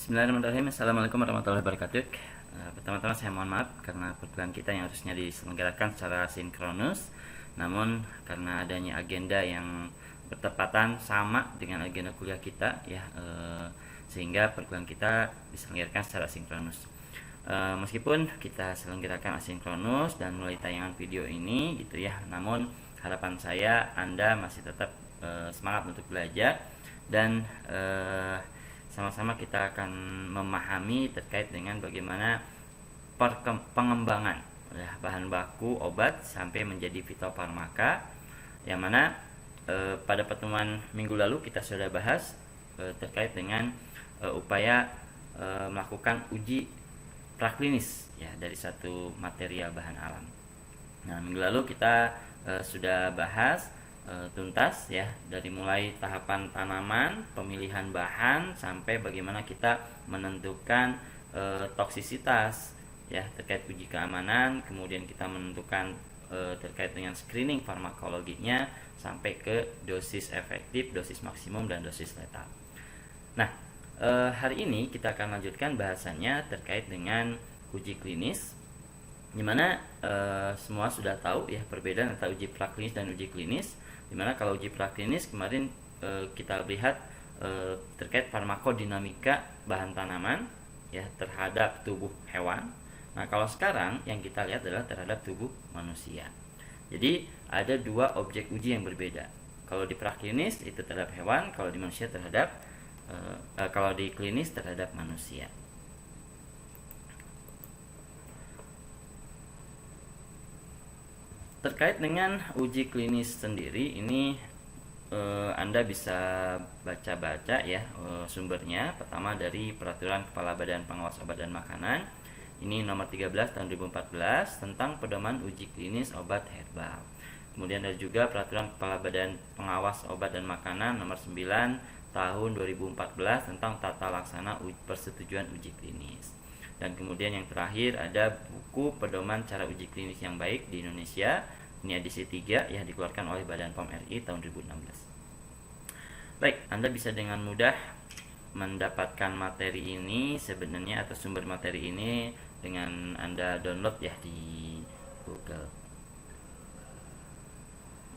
Bismillahirrahmanirrahim. Assalamualaikum warahmatullahi wabarakatuh. Pertama-tama saya mohon maaf karena perkuliahan kita yang harusnya diselenggarakan secara sinkronus, namun karena adanya agenda yang bertepatan sama dengan agenda kuliah kita ya, sehingga perkuliahan kita diselenggarakan secara sinkronus. Meskipun kita selenggarakan asinkronus dan mulai tayangan video ini gitu ya, namun harapan saya Anda masih tetap semangat untuk belajar dan sama-sama kita akan memahami terkait dengan bagaimana pengembangan bahan baku obat sampai menjadi fitofarmaka, yang mana pada pertemuan minggu lalu kita sudah bahas terkait dengan upaya melakukan uji praklinis ya dari satu material bahan alam. Nah, minggu lalu kita sudah bahas tuntas ya, dari mulai tahapan tanaman, pemilihan bahan, sampai bagaimana kita menentukan toksisitas ya terkait uji keamanan, kemudian kita menentukan terkait dengan screening farmakologinya, sampai ke dosis efektif, dosis maksimum, dan dosis letal. Nah, hari ini kita akan lanjutkan bahasanya terkait dengan uji klinis, dimana semua sudah tahu ya perbedaan antara uji praklinis dan uji klinis. Dimana kalau uji praklinis kemarin kita lihat terkait farmakodinamika bahan tanaman ya terhadap tubuh hewan. Nah, kalau sekarang yang kita lihat adalah terhadap tubuh manusia. Jadi ada dua objek uji yang berbeda. Kalau di praklinis itu terhadap hewan, kalau di manusia terhadap kalau di klinis terhadap manusia. Terkait dengan uji klinis sendiri ini Anda bisa baca-baca ya sumbernya. Pertama dari Peraturan Kepala Badan Pengawas Obat dan Makanan. Ini nomor 13 tahun 2014 tentang pedoman uji klinis obat herbal. Kemudian ada juga Peraturan Kepala Badan Pengawas Obat dan Makanan nomor 9 tahun 2014 tentang tata laksana persetujuan uji klinis. Dan kemudian yang terakhir ada buku pedoman cara uji klinis yang baik di Indonesia. Ini edisi 3 yang dikeluarkan oleh Badan POM RI tahun 2016. Baik, Anda bisa dengan mudah mendapatkan materi ini sebenarnya, atau sumber materi ini dengan Anda download ya di Google.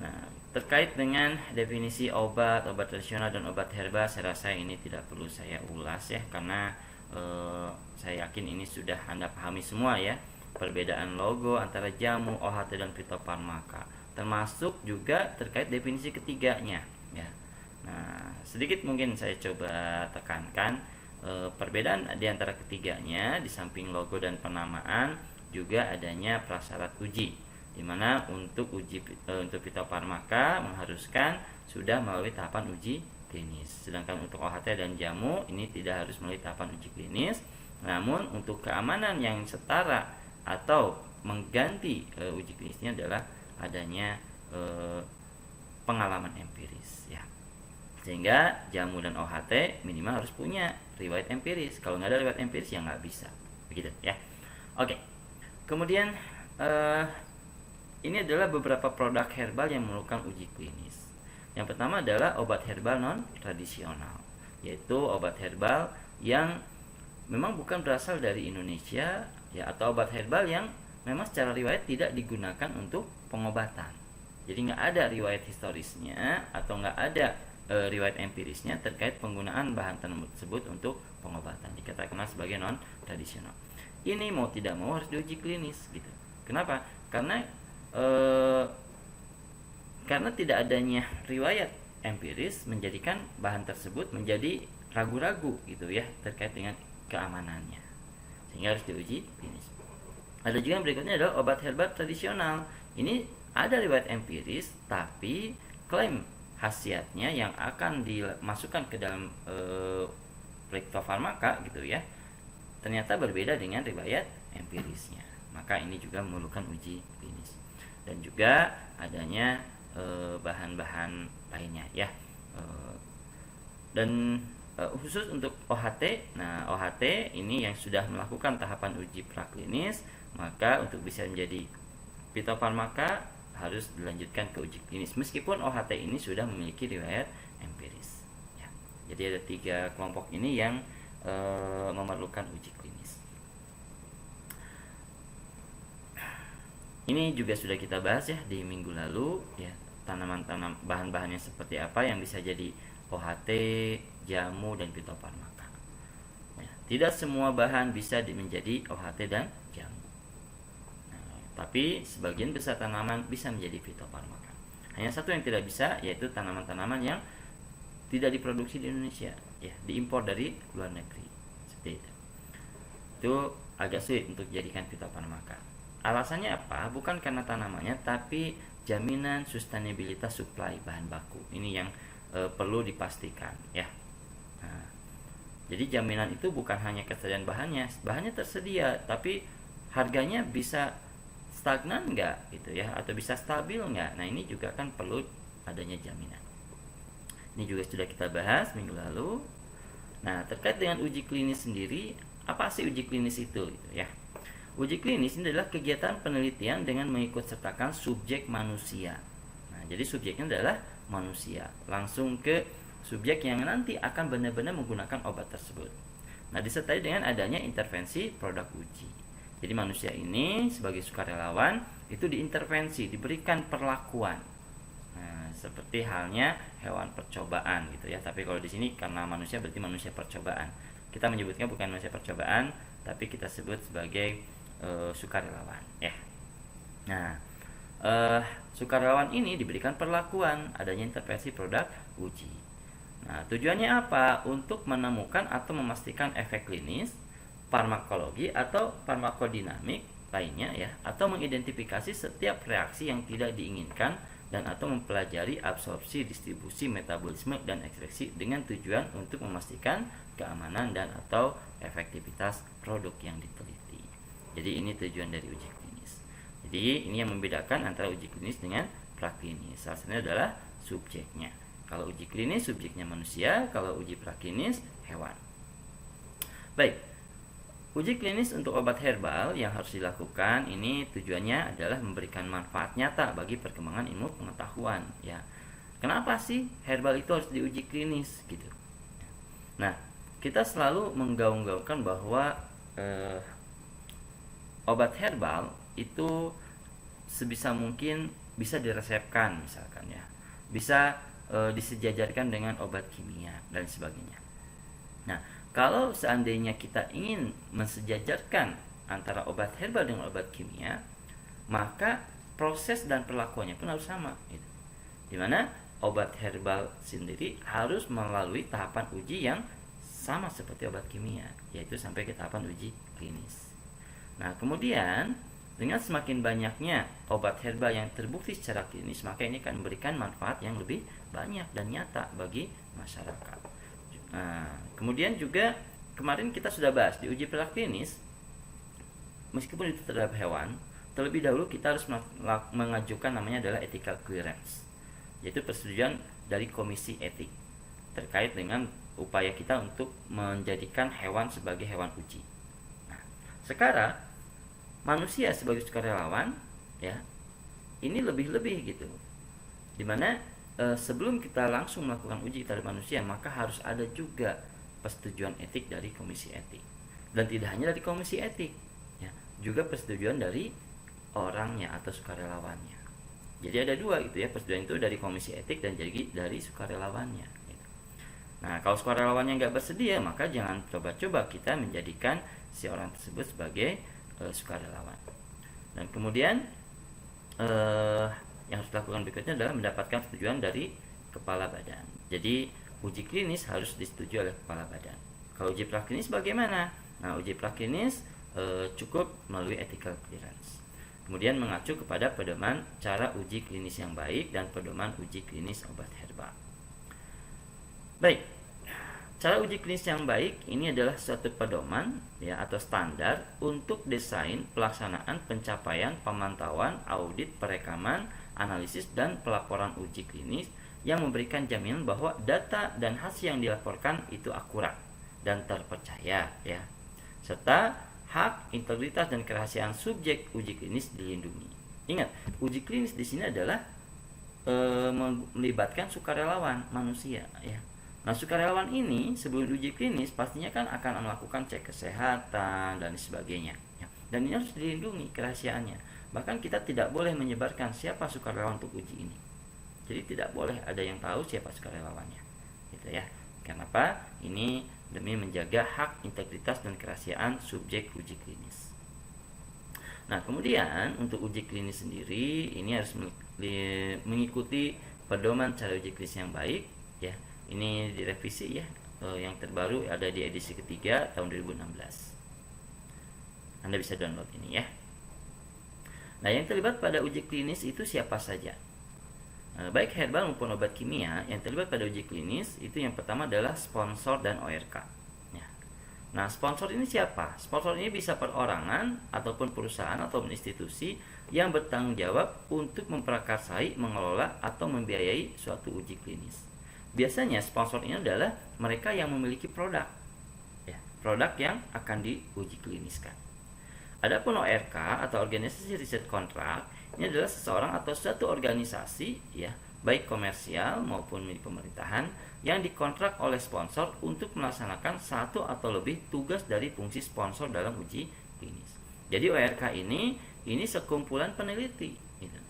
Nah, terkait dengan definisi obat tradisional dan obat herbal, saya rasa ini tidak perlu saya ulas ya, karena saya yakin ini sudah Anda pahami semua ya, perbedaan logo antara jamu, OHT, dan fitofarmaka, termasuk juga terkait definisi ketiganya ya. Nah, sedikit mungkin saya coba tekankan perbedaan di antara ketiganya. Di samping logo dan penamaan juga adanya prasyarat uji, dimana untuk uji untuk fitofarmaka mengharuskan sudah melalui tahapan uji klinis. Sedangkan untuk OHT dan jamu ini tidak harus melalui tahapan uji klinis. Namun untuk keamanan yang setara atau mengganti uji klinisnya adalah adanya pengalaman empiris ya. Sehingga jamu dan OHT minimal harus punya riwayat empiris. Kalau nggak ada riwayat empiris ya nggak bisa. Begitu ya. Oke. Kemudian ini adalah beberapa produk herbal yang memerlukan uji klinis. Yang pertama adalah obat herbal non tradisional, yaitu obat herbal yang memang bukan berasal dari Indonesia ya, atau obat herbal yang memang secara riwayat tidak digunakan untuk pengobatan. Jadi nggak ada riwayat historisnya atau nggak ada riwayat empirisnya terkait penggunaan bahan tanaman tersebut untuk pengobatan. Dikatakan sebagai non tradisional. Ini mau tidak mau harus diuji klinis gitu. Kenapa? Karena tidak adanya riwayat empiris menjadikan bahan tersebut menjadi ragu-ragu gitu ya terkait dengan keamanannya, sehingga harus diuji klinis. Ada juga yang berikutnya adalah obat herbal tradisional. Ini ada riwayat empiris, tapi klaim khasiatnya yang akan dimasukkan ke dalam fitofarmaka gitu ya, ternyata berbeda dengan riwayat empirisnya. Maka ini juga memerlukan uji klinis. Dan juga adanya bahan-bahan lainnya ya. Dan khusus untuk OHT, nah OHT ini yang sudah melakukan tahapan uji praklinis, maka untuk bisa menjadi fitofarmaka harus dilanjutkan ke uji klinis, meskipun OHT ini sudah memiliki riwayat empiris ya. Jadi ada 3 kelompok ini yang memerlukan uji klinis. Ini juga sudah kita bahas ya di minggu lalu ya, tanaman-tanam bahan-bahannya seperti apa yang bisa jadi OHT, jamu, dan fitofarmaka. Ya, tidak semua bahan bisa menjadi OHT dan jamu. Nah, tapi sebagian besar tanaman bisa menjadi fitofarmaka. Hanya satu yang tidak bisa, yaitu tanaman-tanaman yang tidak diproduksi di Indonesia, ya, diimpor dari luar negeri. Seperti itu. Itu agak sulit untuk dijadikan fitofarmaka. Alasannya apa? Bukan karena tanamannya, tapi jaminan sustainabilitas supply bahan baku. Ini yang perlu dipastikan ya. Nah, jadi jaminan itu bukan hanya ketersediaan bahannya tersedia, tapi harganya bisa stagnan nggak gitu ya, atau bisa stabil nggak. Nah, ini juga kan perlu adanya jaminan. Ini juga sudah kita bahas minggu lalu. Nah, terkait dengan uji klinis sendiri, apa sih uji klinis itu gitu ya? Uji klinis ini adalah kegiatan penelitian dengan mengikut sertakan subjek manusia. Nah, jadi subjeknya adalah manusia, langsung ke subjek yang nanti akan benar-benar menggunakan obat tersebut. Nah, disertai dengan adanya intervensi produk uji. Jadi manusia ini sebagai sukarelawan itu diintervensi, diberikan perlakuan. Nah, seperti halnya hewan percobaan gitu ya. Tapi kalau di sini karena manusia berarti manusia percobaan. Kita menyebutnya bukan manusia percobaan, tapi kita sebut sebagai sukarelawan ya. Nah, sukarelawan ini diberikan perlakuan adanya intervensi produk uji. Nah, tujuannya apa? Untuk menemukan atau memastikan efek klinis, farmakologi atau farmakodinamik lainnya ya, atau mengidentifikasi setiap reaksi yang tidak diinginkan dan atau mempelajari absorpsi, distribusi, metabolisme, dan ekspresi dengan tujuan untuk memastikan keamanan dan atau efektivitas produk yang diteliti. Jadi ini tujuan dari uji klinis. Jadi ini yang membedakan antara uji klinis dengan praklinis. Salah satunya adalah subjeknya. Kalau uji klinis subjeknya manusia, kalau uji praklinis hewan. Baik. Uji klinis untuk obat herbal yang harus dilakukan ini tujuannya adalah memberikan manfaat nyata bagi perkembangan ilmu pengetahuan ya. Kenapa sih herbal itu harus diuji klinis gitu? Nah, kita selalu menggaung-gaungkan bahwa obat herbal itu sebisa mungkin bisa diresepkan misalkan ya, bisa disejajarkan dengan obat kimia dan sebagainya. Nah, kalau seandainya kita ingin mensejajarkan antara obat herbal dengan obat kimia, maka proses dan perlakuannya pun harus sama gitu. Dimana obat herbal sendiri harus melalui tahapan uji yang sama seperti obat kimia, yaitu sampai ke tahapan uji klinis. Nah, kemudian dengan semakin banyaknya obat herbal yang terbukti secara klinis, maka ini akan memberikan manfaat yang lebih banyak dan nyata bagi masyarakat. Nah, kemudian juga kemarin kita sudah bahas di uji praklinis, meskipun itu terhadap hewan, terlebih dahulu kita harus mengajukan namanya adalah ethical clearance, yaitu persetujuan dari komisi etik terkait dengan upaya kita untuk menjadikan hewan sebagai hewan uji. Nah, sekarang manusia sebagai sukarelawan ya, ini lebih-lebih gitu, dimana sebelum kita langsung melakukan uji terhadap manusia, maka harus ada juga persetujuan etik dari komisi etik, dan tidak hanya dari komisi etik ya, juga persetujuan dari orangnya atau sukarelawannya. Jadi ada dua gitu ya, persetujuan itu dari komisi etik dan jadi dari sukarelawannya gitu. Nah, kalau sukarelawannya nggak bersedia, maka jangan coba-coba kita menjadikan si orang tersebut sebagai sukarelawan. Dan kemudian yang harus dilakukan berikutnya adalah mendapatkan persetujuan dari kepala badan. Jadi uji klinis harus disetujui oleh kepala badan. Kalau uji praklinis bagaimana? Nah, uji praklinis cukup melalui ethical clearance. Kemudian mengacu kepada pedoman cara uji klinis yang baik dan pedoman uji klinis obat herbal. Baik, cara uji klinis yang baik ini adalah suatu pedoman ya atau standar untuk desain pelaksanaan pencapaian pemantauan, audit, perekaman, analisis dan pelaporan uji klinis yang memberikan jaminan bahwa data dan hasil yang dilaporkan itu akurat dan terpercaya ya. Serta hak, integritas dan kerahasiaan subjek uji klinis dilindungi. Ingat, uji klinis di sini adalah melibatkan sukarelawan manusia ya. Nah, sukarelawan ini sebelum uji klinis pastinya kan akan melakukan cek kesehatan dan sebagainya. Dan ini harus dilindungi kerahasiaannya. Bahkan kita tidak boleh menyebarkan siapa sukarelawan untuk uji ini. Jadi tidak boleh ada yang tahu siapa sukarelawannya, gitu ya. Kenapa? Ini demi menjaga hak integritas dan kerahasiaan subjek uji klinis. Nah, kemudian untuk uji klinis sendiri ini harus mengikuti pedoman cara uji klinis yang baik, ya. Ini direvisi ya, yang terbaru ada di edisi ketiga tahun 2016. Anda bisa download ini ya. Nah, yang terlibat pada uji klinis itu siapa saja? Baik herbal maupun obat kimia yang terlibat pada uji klinis itu yang pertama adalah sponsor dan ORK. Ya. Nah, sponsor ini siapa? Sponsor ini bisa perorangan ataupun perusahaan ataupun institusi yang bertanggung jawab untuk memprakarsai, mengelola atau membiayai suatu uji klinis. Biasanya sponsor ini adalah mereka yang memiliki produk, ya, produk yang akan diuji kliniskan. Adapun ORK atau organisasi riset kontrak ini adalah seseorang atau suatu organisasi, ya, baik komersial maupun milik pemerintahan yang dikontrak oleh sponsor untuk melaksanakan satu atau lebih tugas dari fungsi sponsor dalam uji klinis. Jadi ORK ini sekumpulan peneliti, gitu.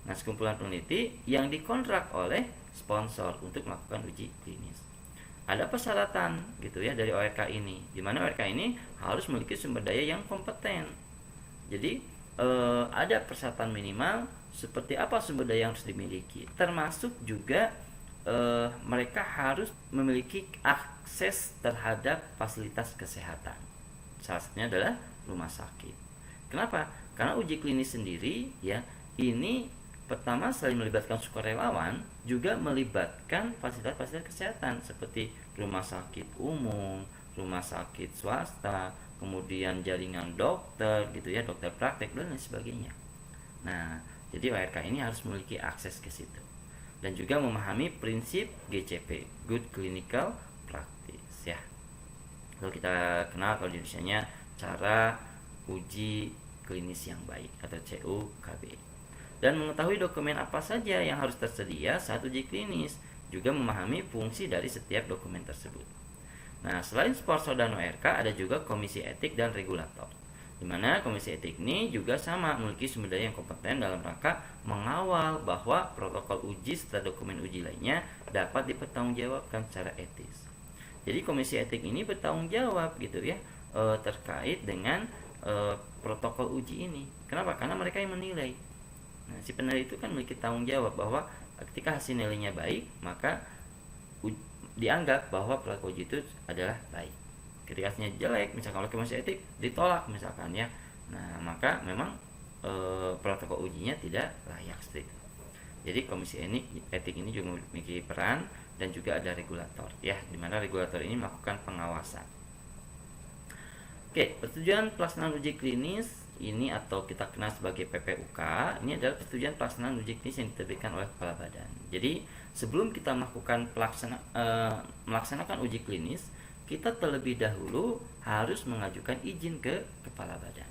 Nah, sekumpulan peneliti yang dikontrak oleh sponsor untuk melakukan uji klinis. Ada persyaratan gitu ya dari ORK ini, di mana ORK ini harus memiliki sumber daya yang kompeten. Jadi ada persyaratan minimal seperti apa sumber daya yang harus dimiliki, termasuk juga mereka harus memiliki akses terhadap fasilitas kesehatan. Salah satunya adalah rumah sakit. Kenapa? Karena uji klinis sendiri ya ini pertama selain melibatkan sukarelawan juga melibatkan fasilitas-fasilitas kesehatan seperti rumah sakit umum, rumah sakit swasta, kemudian jaringan dokter gitu ya, dokter praktek dan lain sebagainya. Nah, jadi ORK ini harus memiliki akses ke situ dan juga memahami prinsip GCP, Good Clinical Practice ya. Lalu kita kenal kalau di Indonesianya cara uji klinis yang baik atau CUKB. Dan mengetahui dokumen apa saja yang harus tersedia saat uji klinis, juga memahami fungsi dari setiap dokumen tersebut. Nah, selain sponsor dan ORK, ada juga komisi etik dan regulator, di mana komisi etik ini juga sama memiliki sumber daya yang kompeten dalam rangka mengawal bahwa protokol uji serta dokumen uji lainnya dapat dipertanggungjawabkan secara etis. Jadi komisi etik ini bertanggung jawab gitu ya terkait dengan protokol uji ini. Kenapa? Karena mereka yang menilai. Nah, si peneliti itu kan memiliki tanggung jawab bahwa ketika hasil nilainya baik, maka dianggap bahwa protokol uji itu adalah baik. Ketika hasilnya jelek, misalkan oleh komisi etik ditolak misalkan ya, nah maka memang protokol ujinya tidak layak seperti itu. Jadi komisi etik ini juga memiliki peran dan juga ada regulator ya, di mana regulator ini melakukan pengawasan. Oke, persetujuan pelaksanaan uji klinis ini atau kita kenal sebagai PPUK, ini adalah persetujuan pelaksanaan uji klinis yang diterbitkan oleh kepala badan. Jadi sebelum kita melaksanakan uji klinis, kita terlebih dahulu harus mengajukan izin ke kepala badan.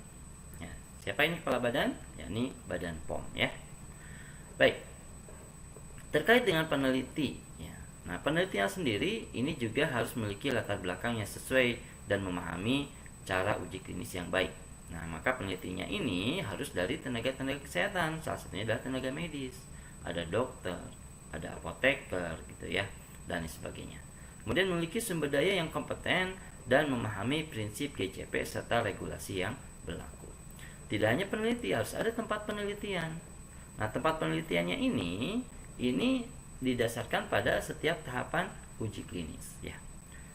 Ya, siapa ini kepala badan? Yakni Badan POM ya. Baik. Terkait dengan peneliti, ya. Nah, penelitian sendiri ini juga harus memiliki latar belakang yang sesuai dan memahami cara uji klinis yang baik. Nah, maka penelitinya ini harus dari tenaga-tenaga kesehatan, salah satunya adalah tenaga medis, ada dokter, ada apoteker gitu ya, dan sebagainya. Kemudian memiliki sumber daya yang kompeten dan memahami prinsip GCP serta regulasi yang berlaku. Tidak hanya peneliti, harus ada tempat penelitian. Nah, tempat penelitiannya ini didasarkan pada setiap tahapan uji klinis ya.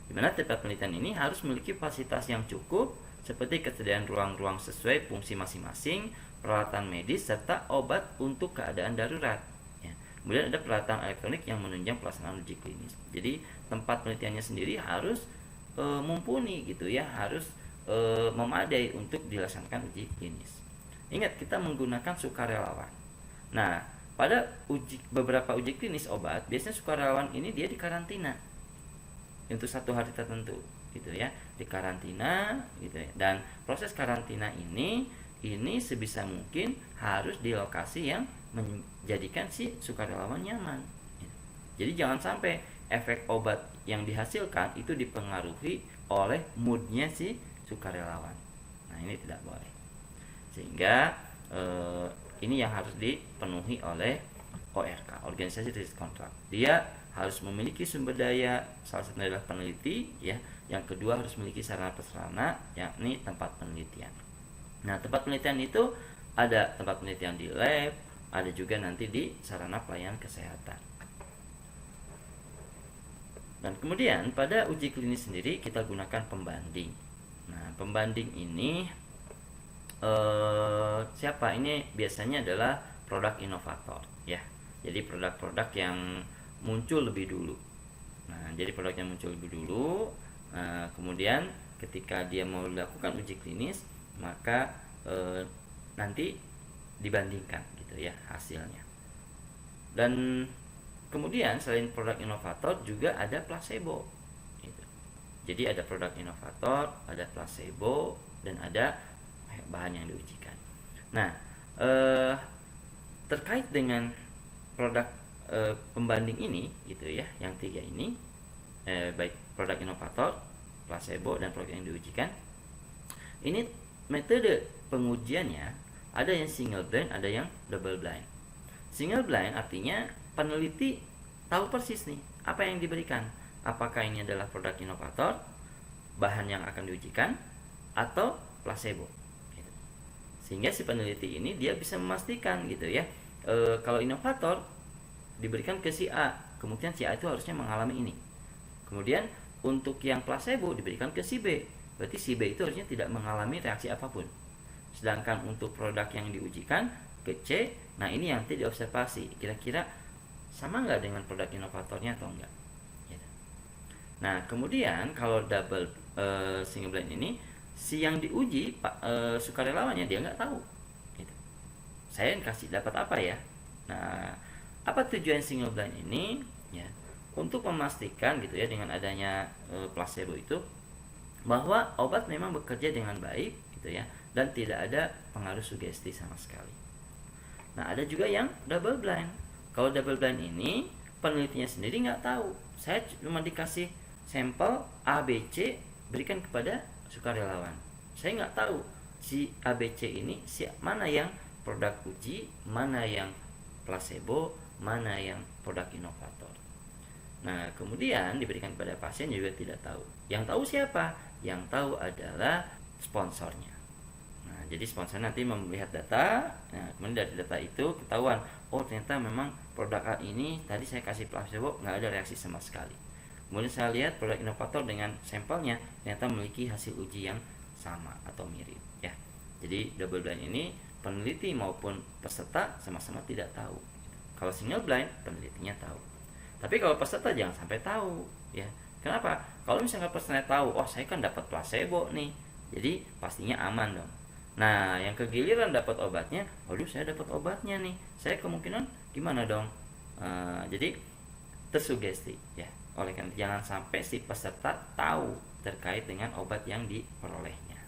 Di mana tempat penelitian ini harus memiliki fasilitas yang cukup seperti kesediaan ruang-ruang sesuai fungsi masing-masing, peralatan medis serta obat untuk keadaan darurat. Ya. Kemudian ada peralatan elektronik yang menunjang pelaksanaan uji klinis. Jadi tempat penelitiannya sendiri harus mumpuni gitu ya, harus memadai untuk dilaksanakan uji klinis. Ingat, kita menggunakan sukarelawan. Nah, pada beberapa uji klinis obat, biasanya sukarelawan ini dia dikarantina untuk 1 hari tertentu gitu ya, dikarantina gitu ya. Dan proses karantina ini sebisa mungkin harus di lokasi yang menjadikan si sukarelawan nyaman. Jadi jangan sampai efek obat yang dihasilkan itu dipengaruhi oleh moodnya si sukarelawan. Nah, ini tidak boleh. Sehingga ini yang harus dipenuhi oleh ORK, organisasi riset kontrak. Dia harus memiliki sumber daya, salah satunya adalah peneliti, ya. Yang kedua harus memiliki sarana prasarana, yakni tempat penelitian. Nah, tempat penelitian itu ada tempat penelitian di lab, ada juga nanti di sarana pelayanan kesehatan. Dan kemudian pada uji klinis sendiri kita gunakan pembanding. Nah, pembanding ini siapa? Ini biasanya adalah produk inovator, ya. Jadi produk-produk yang muncul lebih dulu. Nah, jadi produk yang muncul lebih dulu. Kemudian ketika dia mau dilakukan uji klinis, maka nanti dibandingkan gitu ya hasilnya. Dan kemudian selain produk inovator juga ada placebo gitu. Jadi ada produk inovator, ada placebo, dan ada bahan yang diujikan. Nah, terkait dengan produk pembanding ini gitu ya, yang tiga ini, baik produk inovator, placebo, dan produk yang diujikan, ini metode pengujiannya ada yang single blind, ada yang double blind. Single blind artinya peneliti tahu persis nih apa yang diberikan, apakah ini adalah produk inovator, bahan yang akan diujikan, atau placebo gitu. Sehingga si peneliti ini dia bisa memastikan gitu ya, kalau inovator diberikan ke si A, kemungkinan si A itu harusnya mengalami ini. Kemudian untuk yang placebo diberikan ke si B, berarti si B itu harusnya tidak mengalami reaksi apapun. Sedangkan untuk produk yang diujikan ke C, nah ini yang nanti diobservasi, kira-kira sama nggak dengan produk inovatornya atau enggak gitu. Nah, kemudian kalau double single blind ini, si yang diuji sukarelawannya dia nggak tahu gitu. Saya kasih dapat apa ya. Nah, apa tujuan single blind ini ya, untuk memastikan gitu ya, dengan adanya placebo itu, bahwa obat memang bekerja dengan baik gitu ya, dan tidak ada pengaruh sugesti sama sekali. Nah, ada juga yang double blind. Kalau double blind ini penelitinya sendiri nggak tahu. Saya cuma dikasih sampel A, B, C, berikan kepada sukarelawan. Saya nggak tahu si A, B, C ini mana yang produk uji, mana yang placebo, mana yang produk inovator. Nah, kemudian diberikan kepada pasien juga tidak tahu. Yang tahu siapa? Yang tahu adalah sponsornya. Nah, jadi sponsor nanti melihat data. Nah, kemudian dari data itu ketahuan, oh ternyata memang produk A ini tadi saya kasih placebo nggak ada reaksi sama sekali. Kemudian saya lihat produk inovator dengan sampelnya ternyata memiliki hasil uji yang sama atau mirip ya. Jadi double blind ini peneliti maupun peserta sama-sama tidak tahu. Kalau single blind penelitinya tahu. Tapi kalau peserta jangan sampai tahu ya. Kenapa? Kalau misalnya peserta tahu, oh saya kan dapat placebo nih, jadi pastinya aman dong. Nah, yang kegiliran dapat obatnya, waduh saya dapat obatnya nih, saya kemungkinan gimana dong? Jadi tersugesti ya. Oleh karena jangan sampai si peserta tahu terkait dengan obat yang diperolehnya.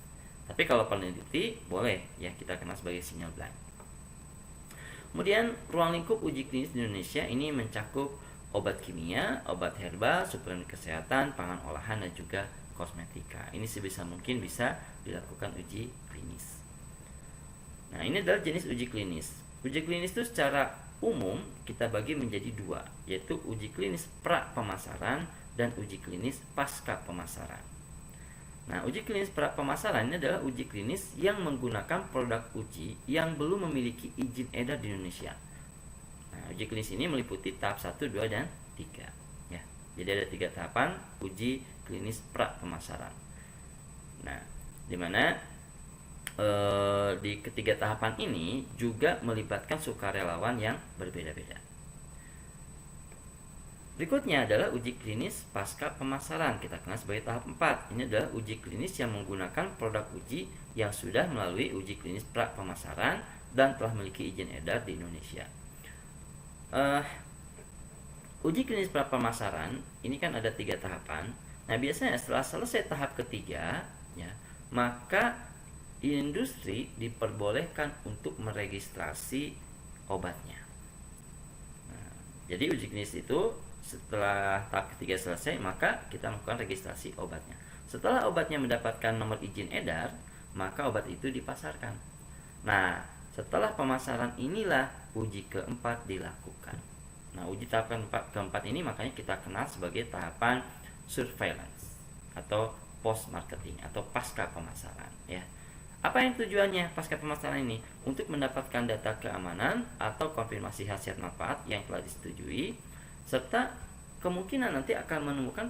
Tapi kalau peneliti boleh ya kita kenal sebagai single blind. Kemudian ruang lingkup uji klinis di Indonesia ini mencakup obat kimia, obat herbal, suplemen kesehatan, pangan olahan, dan juga kosmetika. Ini sebisa mungkin bisa dilakukan uji klinis. Nah, ini adalah jenis uji klinis. Uji klinis itu secara umum kita bagi menjadi dua, yaitu uji klinis pra pemasaran dan uji klinis pasca pemasaran. Nah, uji klinis pra pemasaran ini adalah uji klinis yang menggunakan produk uji yang belum memiliki izin edar di Indonesia. Nah, uji klinis ini meliputi tahap 1, 2, dan 3 ya. Jadi ada 3 tahapan uji klinis pra pemasaran. Nah, dimana di ketiga tahapan ini juga melibatkan sukarelawan yang berbeda-beda. Berikutnya adalah uji klinis pasca pemasaran, kita kenal sebagai tahap 4. Ini adalah uji klinis yang menggunakan produk uji yang sudah melalui uji klinis pra pemasaran dan telah memiliki izin edar di Indonesia. Uji klinis pra pemasaran ini kan ada 3 tahapan. Nah, biasanya setelah selesai tahap ketiga ya, maka industri diperbolehkan untuk meregistrasi obatnya. Nah, jadi uji klinis itu setelah tahap ketiga selesai, maka kita melakukan registrasi obatnya. Setelah obatnya mendapatkan nomor izin edar, maka obat itu dipasarkan. Nah, setelah pemasaran inilah uji keempat dilakukan. Nah, uji tahapan keempat ini makanya kita kenal sebagai tahapan surveillance atau post marketing atau pasca pemasaran, ya. Apa yang tujuannya pasca pemasaran ini? Untuk mendapatkan data keamanan atau konfirmasi khasiat manfaat yang telah disetujui, serta kemungkinan nanti akan menemukan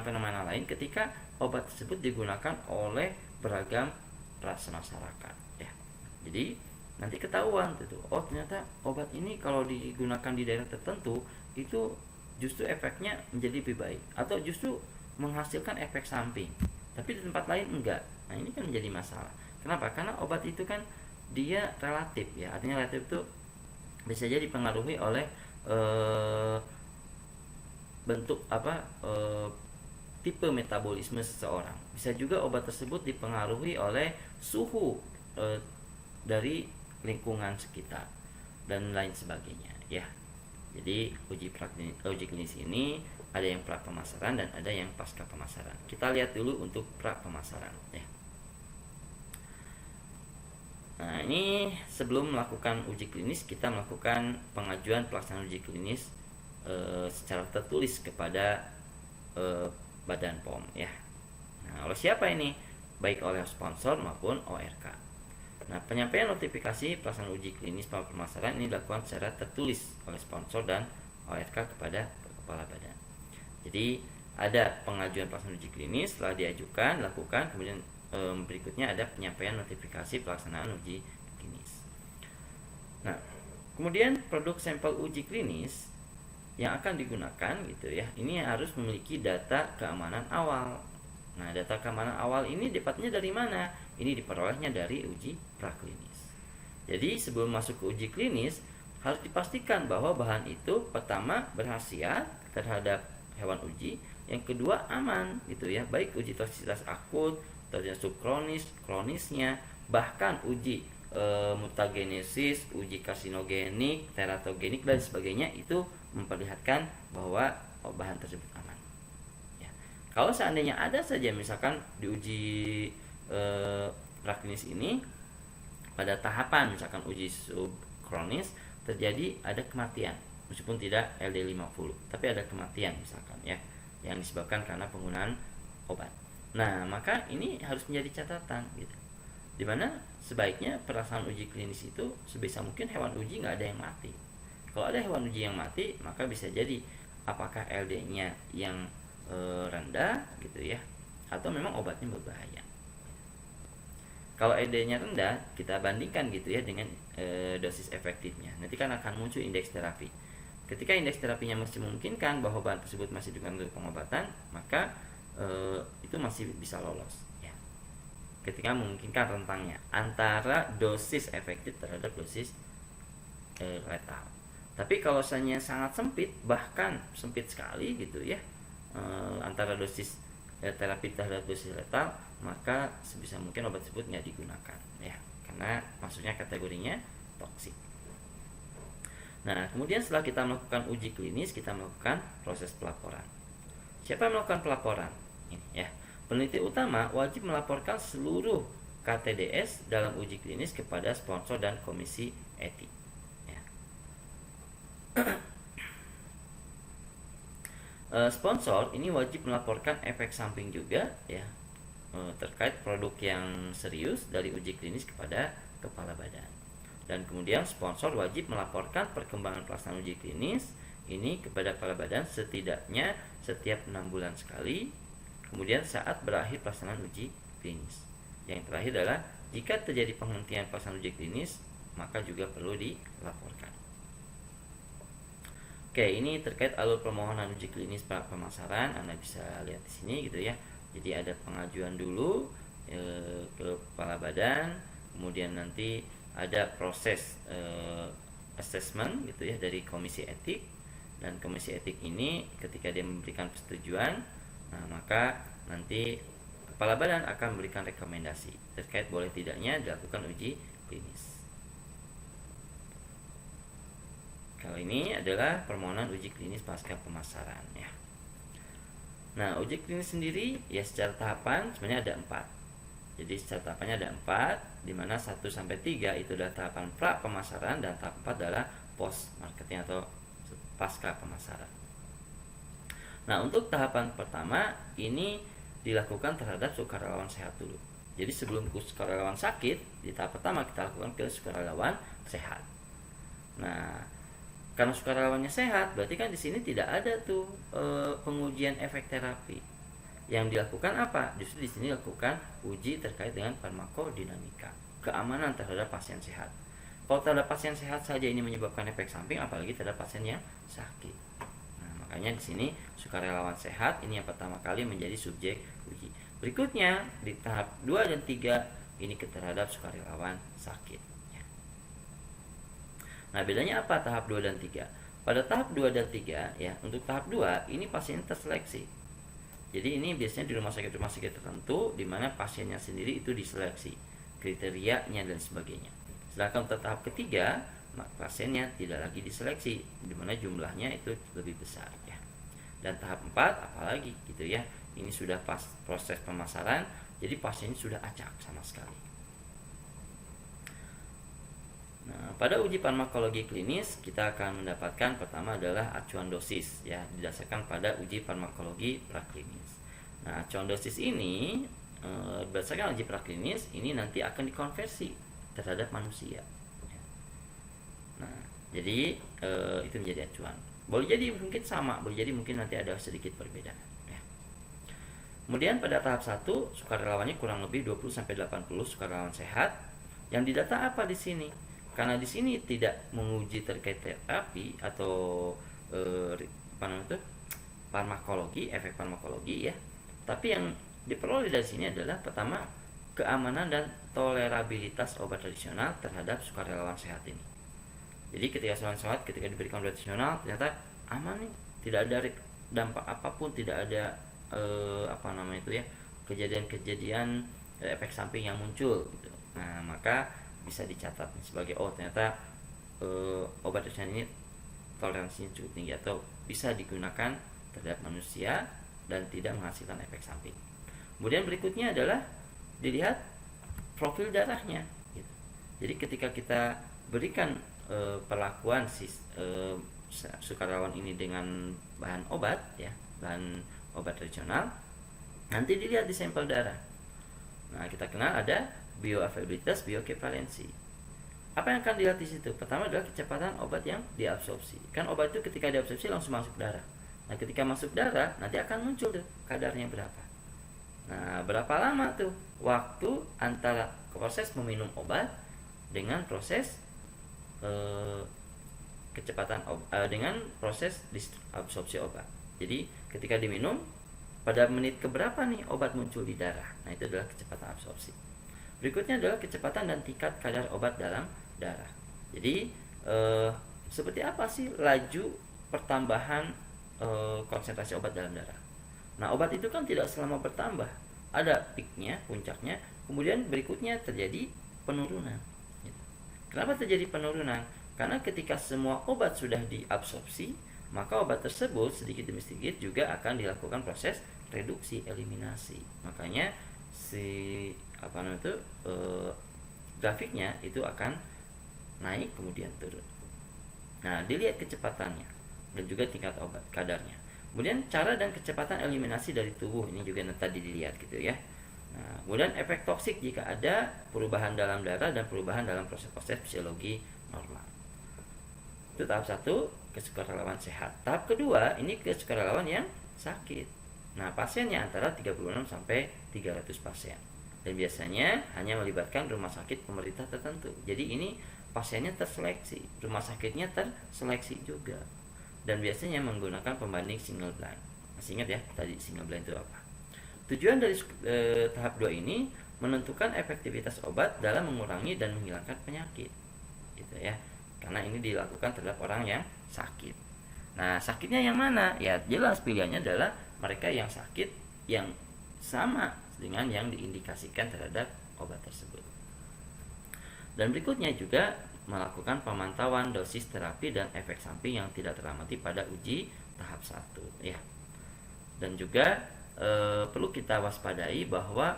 fenomena lain ketika obat tersebut digunakan oleh beragam ras masyarakat, ya. Jadi nanti ketahuan tuh, oh ternyata obat ini kalau digunakan di daerah tertentu itu justru efeknya menjadi lebih baik, atau justru menghasilkan efek samping, tapi di tempat lain enggak. Nah, ini kan menjadi masalah. Kenapa? Karena obat itu kan dia relatif, ya. Artinya relatif itu bisa jadi dipengaruhi oleh bentuk tipe metabolisme seseorang. Bisa juga obat tersebut dipengaruhi oleh suhu dari lingkungan sekitar dan lain sebagainya, ya. Jadi uji klinis ini ada yang pra pemasaran dan ada yang pasca pemasaran. Kita lihat dulu untuk pra pemasaran, ya. Nah, ini sebelum melakukan uji klinis, kita melakukan pengajuan pelaksanaan uji klinis secara tertulis kepada Badan POM, ya. Nah, oleh siapa ini? Baik oleh sponsor maupun ORK. Nah, penyampaian notifikasi pelaksanaan uji klinis pra pemasaran ini dilakukan secara tertulis oleh sponsor dan ORK kepada kepala badan. Jadi ada pengajuan pelaksanaan uji klinis, setelah diajukan, lakukan, kemudian berikutnya ada penyampaian notifikasi pelaksanaan uji klinis. Nah, kemudian produk sampel uji klinis yang akan digunakan, gitu ya, ini harus memiliki data keamanan awal. Nah, data keamanan awal ini dapatnya dari mana? Ini diperolehnya dari uji praklinis. Jadi sebelum masuk ke uji klinis harus dipastikan bahwa bahan itu pertama berkhasiat terhadap hewan uji, yang kedua aman, gitu ya, baik uji toksisitas akut, toksisitas subkronis, kronisnya, bahkan uji mutagenesis, uji karsinogenik, teratogenik dan sebagainya, itu memperlihatkan bahwa bahan tersebut aman, ya. Kalau seandainya ada saja misalkan di uji praklinis ini pada tahapan misalkan uji subkronis terjadi ada kematian, meskipun tidak LD50, tapi ada kematian misalkan, ya, yang disebabkan karena penggunaan obat. Nah, maka ini harus menjadi catatan, gitu, dimana sebaiknya pelaksanaan uji klinis itu sebisa mungkin hewan uji nggak ada yang mati. Kalau ada hewan uji yang mati, maka bisa jadi apakah LD-nya yang rendah, gitu ya, atau memang obatnya berbahaya. Kalau LD-nya rendah, kita bandingkan, gitu ya, dengan dosis efektifnya. Nanti kan akan muncul indeks terapi. Ketika indeks terapinya masih memungkinkan bahwa bahan tersebut masih digunakan untuk pengobatan, maka itu masih bisa lolos, ya. Ketika memungkinkan rentangnya antara dosis efektif terhadap dosis letal. Tapi kalau misalnya sangat sempit, bahkan sempit sekali, gitu ya, antara dosis terapi terhadap dosis letal, maka sebisa mungkin obat tersebut nggak digunakan, ya, karena maksudnya kategorinya toksik. Nah, kemudian setelah kita melakukan uji klinis, kita melakukan proses pelaporan. Siapa yang melakukan pelaporan? Ini, ya, peneliti utama wajib melaporkan seluruh KTDS dalam uji klinis kepada sponsor dan komisi etik, ya. Sponsor ini wajib melaporkan efek samping juga, ya, terkait produk yang serius dari uji klinis kepada kepala badan. Dan kemudian sponsor wajib melaporkan perkembangan pelaksanaan uji klinis ini kepada kepala badan setidaknya setiap 6 bulan sekali. Kemudian saat berakhir pelaksanaan uji klinis. Yang terakhir adalah jika terjadi penghentian pelaksanaan uji klinis, maka juga perlu dilaporkan. Oke, ini terkait alur permohonan uji klinis pra pemasaran. Anda bisa lihat di sini, gitu ya. Jadi ada pengajuan dulu ke kepala badan, kemudian nanti ada proses assessment, gitu ya, dari komisi etik. Dan komisi etik ini ketika dia memberikan persetujuan, nah, maka nanti kepala badan akan memberikan rekomendasi terkait boleh tidaknya dilakukan uji klinis. Kalau ini adalah permohonan uji klinis pasca pemasaran ya. Nah, uji klinis sendiri ya secara tahapan sebenarnya ada 4. Jadi secara tahapannya ada 4, di mana 1 sampai 3 itu adalah tahapan pra pemasaran dan tahap 4 adalah post marketing atau pasca pemasaran. Nah, untuk tahapan pertama ini dilakukan terhadap sukarelawan sehat dulu. Jadi sebelum sukarelawan sakit, di tahap pertama kita lakukan ke sukarelawan sehat. Nah, karena sukarelawannya sehat, berarti kan di sini tidak ada tuh pengujian efek terapi. Yang dilakukan apa? Justru di sini lakukan uji terkait dengan farmakodinamika, keamanan terhadap pasien sehat. Kalau terhadap pasien sehat saja ini menyebabkan efek samping, apalagi terhadap pasien yang sakit. Nah, makanya di sini sukarelawan sehat ini yang pertama kali menjadi subjek uji. Berikutnya di tahap 2 dan 3 ini terhadap sukarelawan sakit. Nah, bedanya apa tahap 2 dan 3? Pada tahap 2 dan 3 ya, untuk tahap 2 ini pasien terseleksi. Jadi ini biasanya di rumah sakit tertentu di mana pasiennya sendiri itu diseleksi, kriterianya dan sebagainya. Sedangkan untuk tahap ketiga, pasiennya tidak lagi diseleksi, di mana jumlahnya itu lebih besar ya. Dan tahap 4 apalagi gitu ya. Ini sudah pas proses pemasaran, jadi pasiennya sudah acak sama sekali. Nah, pada uji farmakologi klinis kita akan mendapatkan pertama adalah acuan dosis ya, didasarkan pada uji farmakologi praklinis. Nah, acuan dosis ini berdasarkan uji praklinis ini nanti akan dikonversi terhadap manusia. Nah, jadi itu menjadi acuan. Boleh jadi mungkin sama, boleh jadi mungkin nanti ada sedikit perbedaan. Kemudian pada tahap 1 sukarelawannya kurang lebih 20-80 sukarelawan sehat. Yang didata apa di sini? Karena di sini tidak menguji terkait terapi atau farmakologi, efek farmakologi ya. Tapi yang diperoleh dari sini adalah pertama keamanan dan tolerabilitas obat tradisional terhadap sukarelawan sehat ini. Jadi ketika sukarelawan sehat ketika diberikan obat tradisional ternyata aman nih, tidak ada dampak apapun, tidak ada kejadian-kejadian efek samping yang muncul gitu. Nah, maka bisa dicatat sebagai ternyata obat tradisional ini toleransinya cukup tinggi atau bisa digunakan terhadap manusia dan tidak menghasilkan efek samping. Kemudian berikutnya adalah dilihat profil darahnya gitu. Jadi ketika kita berikan perlakuan sukarelawan ini dengan bahan obat ya, bahan obat tradisional, nanti dilihat di sampel darah. Nah, kita kenal ada bioavailabilitas, bioequivalensi. Apa yang akan dilihat di situ? Pertama adalah kecepatan obat yang diabsorpsi. Kan obat itu ketika diabsorpsi langsung masuk darah. Nah, ketika masuk darah nanti akan muncul tuh kadarnya berapa. Nah, berapa lama tuh waktu antara proses meminum obat dengan proses kecepatan dengan proses absorpsi obat. Jadi ketika diminum pada menit keberapa nih obat muncul di darah. Nah, itu adalah kecepatan absorpsi. Berikutnya adalah kecepatan dan tingkat kadar obat dalam darah. Jadi seperti apa sih laju pertambahan konsentrasi obat dalam darah? Nah, obat itu kan tidak selama bertambah, ada peaknya, puncaknya, kemudian berikutnya terjadi penurunan. Kenapa terjadi penurunan? Karena ketika semua obat sudah diabsorpsi, maka obat tersebut sedikit demi sedikit juga akan dilakukan proses reduksi, eliminasi. Makanya grafiknya itu akan naik kemudian turun. Nah, dilihat kecepatannya dan juga tingkat obat kadarnya. Kemudian cara dan kecepatan eliminasi dari tubuh ini juga tadi dilihat gitu ya. Nah, kemudian efek toksik jika ada perubahan dalam darah dan perubahan dalam proses-proses fisiologi normal. Itu tahap 1 kesukarelawan sehat. Tahap kedua ini kesukarelawan yang sakit. Nah, pasiennya antara 36 sampai 300 pasien. Dan biasanya hanya melibatkan rumah sakit pemerintah tertentu. Jadi ini pasiennya terseleksi, rumah sakitnya terseleksi juga. Dan biasanya menggunakan pembanding single blind. Masih ingat ya tadi single blind itu apa? Tujuan dari tahap 2 ini menentukan efektivitas obat dalam mengurangi dan menghilangkan penyakit. Gitu ya. Karena ini dilakukan terhadap orang yang sakit. Nah, sakitnya yang mana? Ya jelas pilihannya adalah mereka yang sakit yang sama dengan yang diindikasikan terhadap obat tersebut. Dan berikutnya juga melakukan pemantauan dosis terapi dan efek samping yang tidak teramati pada uji tahap 1 ya. Dan juga perlu kita waspadai bahwa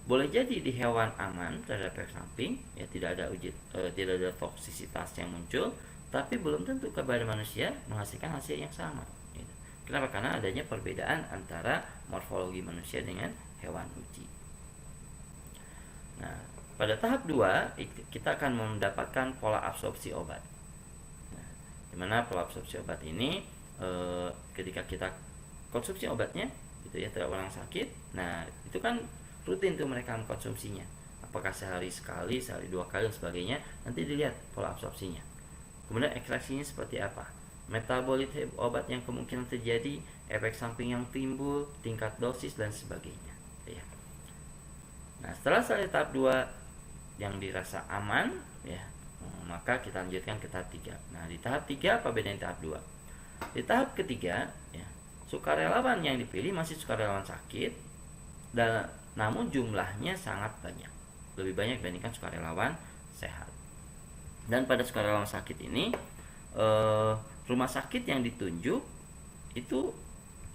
boleh jadi di hewan aman terhadap efek samping, ya tidak ada toksisitas yang muncul, tapi belum tentu kepada manusia menghasilkan hasil yang sama. Gitu. Kenapa? Karena adanya perbedaan antara morfologi manusia dengan hewan uji. Nah, pada tahap 2 kita akan mendapatkan pola absorpsi obat. Nah, dimana pola absorpsi obat ini ketika kita konsumsi obatnya, gitu ya, terhadap orang sakit, nah itu kan rutin tuh mereka mengkonsumsinya. Apakah sehari sekali, sehari 2 kali dan sebagainya, nanti dilihat pola absorpsinya. Kemudian ekstraksinya seperti apa, metabolit obat yang kemungkinan terjadi, efek samping yang timbul, tingkat dosis dan sebagainya. Ya. Nah, setelah tahap 2 yang dirasa aman, ya, maka kita lanjutkan ke tahap 3. Nah, di tahap 3 apa bedanya tahap 2? Di tahap ketiga, ya, sukarelawan yang dipilih masih sukarelawan sakit, dan namun jumlahnya sangat banyak, lebih banyak dibandingkan sukarelawan sehat. Dan pada sukarelawan sakit ini, rumah sakit yang ditunjuk itu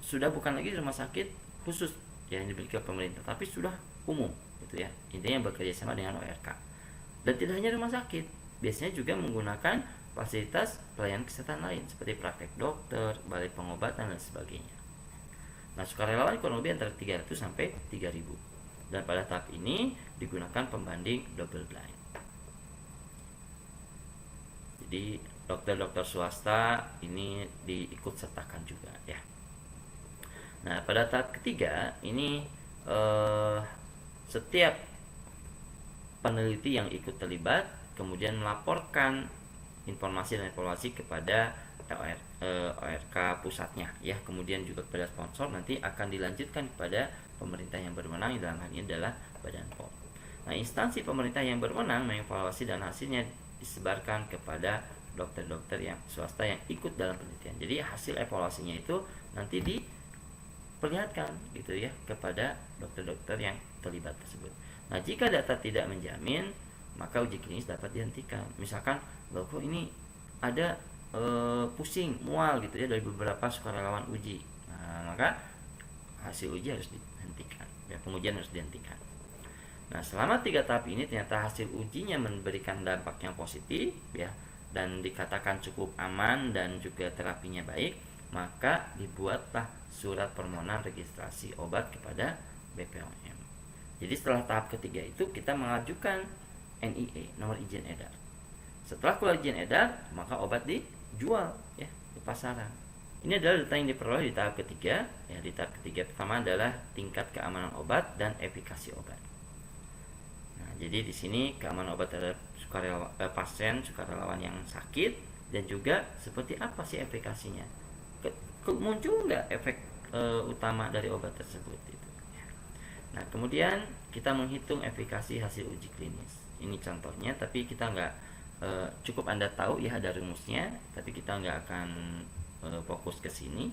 sudah bukan lagi rumah sakit khusus yang dimiliki pemerintah, tapi sudah umum, gitu ya. Intinya bekerja sama dengan ORK. Dan tidak hanya rumah sakit, biasanya juga menggunakan fasilitas pelayanan kesehatan lain seperti praktek dokter, balai pengobatan dan sebagainya. Nah, sukarelawan kurang lebih antara 300 sampai 3000. Dan pada tahap ini digunakan pembanding double blind. Jadi dokter-dokter swasta ini diikut sertakan juga ya. Nah, pada tahap ketiga ini setiap peneliti yang ikut terlibat kemudian melaporkan informasi dan evaluasi kepada ORK pusatnya ya, kemudian juga kepada sponsor, nanti akan dilanjutkan kepada pemerintah yang berwenang, dalam hal ini adalah Badan POM. Nah, instansi pemerintah yang berwenang mengevaluasi dan hasilnya disebarkan kepada dokter-dokter yang swasta yang ikut dalam penelitian. Jadi hasil evaluasinya itu nanti diperlihatkan gitu ya kepada dokter-dokter yang terlibat tersebut. Nah, jika data tidak menjamin, maka uji klinis dapat dihentikan. Misalkan, loh kok ini ada pusing, mual gitu ya dari beberapa sukarelawan uji. Nah, maka hasil uji harus dihentikan, ya, pengujian harus dihentikan. Nah, selama 3 tahap ini ternyata hasil ujinya memberikan dampak yang positif ya, dan dikatakan cukup aman dan juga terapinya baik, maka dibuatlah surat permohonan registrasi obat kepada BPOM. Jadi setelah tahap ketiga itu kita mengajukan NIE, nomor izin edar. Setelah keluar izin edar, maka obat dijual ya di pasaran. Ini adalah data yang diperoleh di tahap ketiga. Ya, di tahap ketiga pertama adalah tingkat keamanan obat dan efikasi obat. Nah, jadi di sini keamanan obat terhadap pasien sukarelawan yang sakit, dan juga seperti apa sih efikasinya. Muncul nggak efek utama dari obat tersebut itu. Nah, kemudian kita menghitung efikasi hasil uji klinis. Ini contohnya, tapi kita nggak cukup Anda tahu ya ada rumusnya, tapi kita nggak akan fokus ke sini.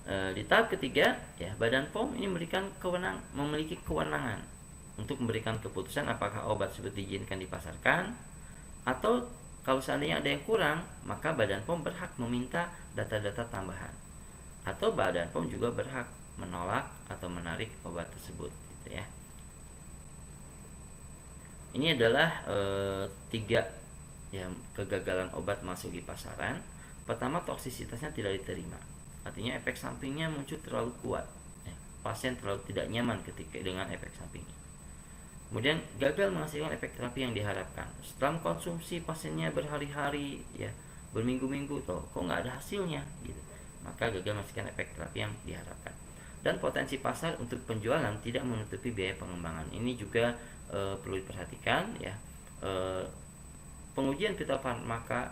Di tahap ketiga, ya, Badan POM ini memiliki kewenangan untuk memberikan keputusan apakah obat tersebut diizinkan dipasarkan, atau kalau seandainya ada yang kurang, maka Badan POM berhak meminta data-data tambahan, atau Badan POM juga berhak menolak atau menarik obat tersebut, gitu ya. Ini adalah 3 ya, kegagalan obat masuk di pasaran. Pertama, toksisitasnya tidak diterima, artinya efek sampingnya muncul terlalu kuat ya, pasien terlalu tidak nyaman ketika dengan efek sampingnya. Kemudian gagal menghasilkan efek terapi yang diharapkan. Setelah konsumsi pasiennya berhari-hari ya, berminggu-minggu, kok nggak ada hasilnya gitu, maka gagal menghasilkan efek terapi yang diharapkan. Dan potensi pasar untuk penjualan tidak menutupi biaya pengembangan. Ini juga perlu diperhatikan ya. Pengujian fitofarmaka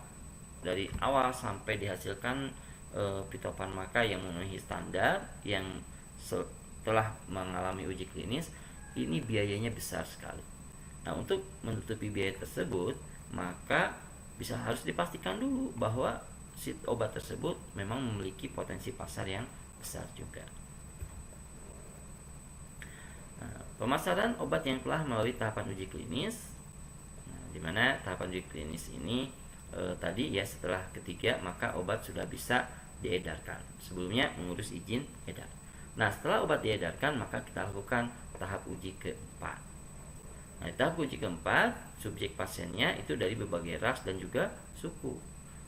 dari awal sampai dihasilkan fitofarmaka yang memenuhi standar yang setelah mengalami uji klinis, ini biayanya besar sekali. Nah, untuk menutupi biaya tersebut, maka harus dipastikan dulu bahwa si obat tersebut memang memiliki potensi pasar yang besar juga. Nah, pemasaran obat yang telah melalui tahapan uji klinis. Nah, dimana tahapan uji klinis ini tadi ya setelah ketiga maka obat sudah bisa diedarkan. Sebelumnya mengurus izin edar. Nah, setelah obat diedarkan maka kita lakukan tahap uji keempat. Nah, tahap uji keempat, subjek pasiennya itu dari berbagai ras dan juga suku.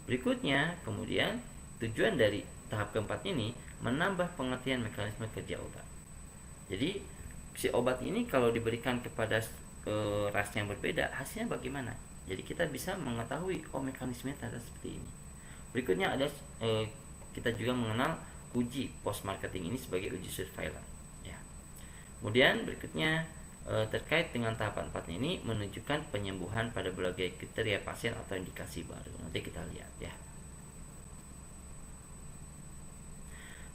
Berikutnya, kemudian tujuan dari tahap keempat ini menambah pengertian mekanisme kerja obat. Jadi, si obat ini kalau diberikan kepada ras yang berbeda, hasilnya bagaimana? Jadi kita bisa mengetahui mekanismenya ternyata seperti ini. Berikutnya ada kita juga mengenal uji post marketing ini sebagai uji surveillance. Ya. Kemudian berikutnya terkait dengan tahapan 4 ini menunjukkan penyembuhan pada berbagai kriteria pasien atau indikasi baru. Nanti kita lihat ya.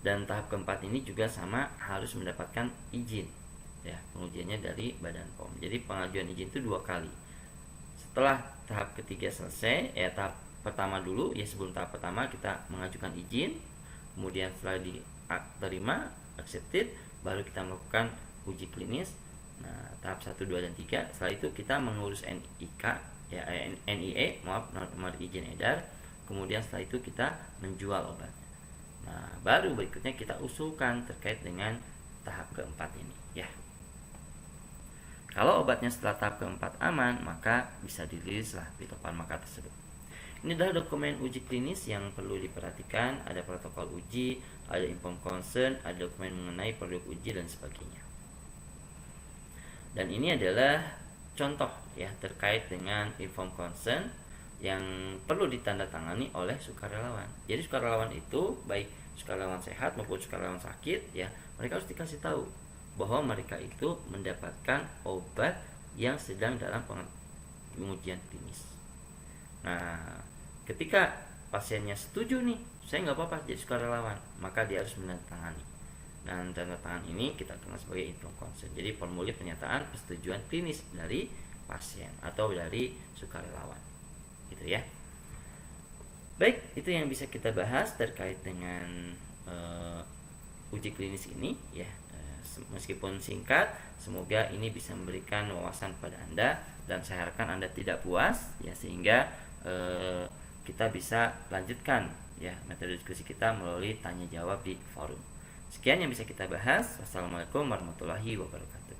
Dan tahap keempat ini juga sama, harus mendapatkan izin. Ya, pengujiannya dari Badan POM. Jadi pengajuan izin itu 2 kali. Setelah tahap ketiga selesai, tahap pertama dulu ya, sebelum tahap pertama kita mengajukan izin, kemudian setelah diterima, accepted, baru kita melakukan uji klinis. Nah, tahap 1, 2, dan 3, setelah itu kita mengurus NIK ya, NIE, nomor izin edar. Kemudian setelah itu kita menjual obat. Nah, baru berikutnya kita usulkan terkait dengan tahap keempat ini ya. Kalau obatnya setelah tahap keempat aman, maka bisa dirilislah di farmaka tersebut. Ini adalah dokumen uji klinis yang perlu diperhatikan. Ada protokol uji, ada inform consent, ada dokumen mengenai produk uji dan sebagainya. Dan ini adalah contoh ya terkait dengan inform consent yang perlu ditandatangani oleh sukarelawan. Jadi sukarelawan itu baik sukarelawan sehat maupun sukarelawan sakit ya, mereka harus dikasih tahu bahwa mereka itu mendapatkan obat yang sedang dalam pengujian klinis. Nah, ketika pasiennya setuju nih, saya nggak apa-apa jadi sukarelawan, maka dia harus menandatangani. Dan tanda tangan ini kita kenal sebagai informed consent. Jadi formulir pernyataan persetujuan klinis dari pasien atau dari sukarelawan, gitu ya. Baik, itu yang bisa kita bahas terkait dengan uji klinis ini ya. Meskipun singkat, semoga ini bisa memberikan wawasan pada Anda, dan saya harapkan Anda tidak puas ya, sehingga kita bisa lanjutkan ya metode diskusi kita melalui tanya jawab di forum. Sekian yang bisa kita bahas. Wassalamualaikum warahmatullahi wabarakatuh.